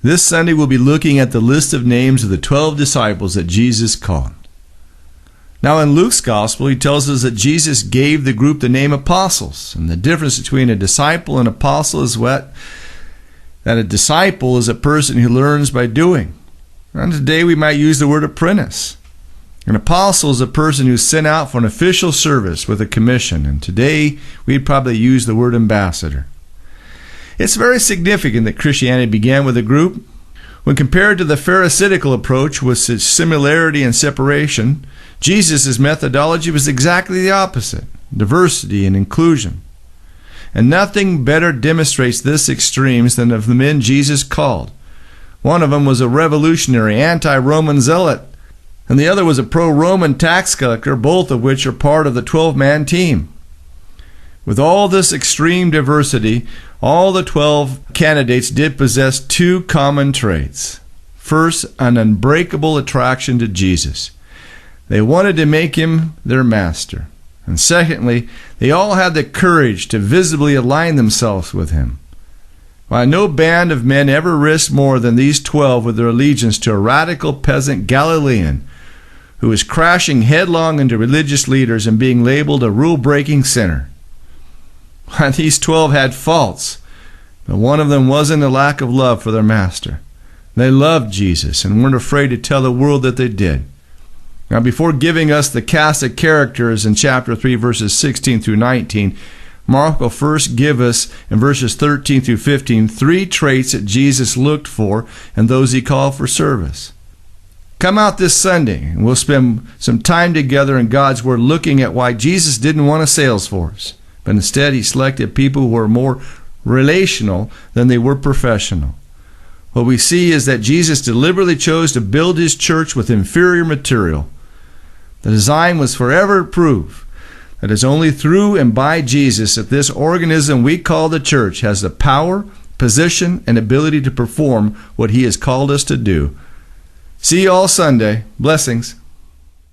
This Sunday we'll be looking at the list of names of the 12 disciples that Jesus called. Now in Luke's Gospel, he tells us that Jesus gave the group the name apostles. And the difference between a disciple and apostle is that a disciple is a person who learns by doing. And today we might use the word apprentice. An apostle is a person who's sent out for an official service with a commission. And today we'd probably use the word ambassador. It's very significant that Christianity began with a group. When compared to the Pharisaical approach with its similarity and separation, Jesus' methodology was exactly the opposite, diversity and inclusion. And nothing better demonstrates this extremes than of the men Jesus called. One of them was a revolutionary, anti-Roman zealot, and the other was a pro-Roman tax collector, both of which are part of the 12-man team. With all this extreme diversity, all the 12 candidates did possess two common traits. First, an unbreakable attraction to Jesus. They wanted to make him their master. And secondly, they all had the courage to visibly align themselves with him. Why, no band of men ever risked more than these 12 with their allegiance to a radical peasant Galilean who was crashing headlong into religious leaders and being labeled a rule-breaking sinner. Why, these 12 had faults, but one of them wasn't a lack of love for their master. They loved Jesus and weren't afraid to tell the world that they did. Now, before giving us the cast of characters in chapter 3, verses 16 through 19, Mark will first give us, in verses 13 through 15, three traits that Jesus looked for in those he called for service. Come out this Sunday, and we'll spend some time together in God's Word looking at why Jesus didn't want a sales force, but instead he selected people who were more relational than they were professional. What we see is that Jesus deliberately chose to build his church with inferior material. The design was forever to prove that it's only through and by Jesus that this organism we call the church has the power, position, and ability to perform what he has called us to do. See you all Sunday. Blessings.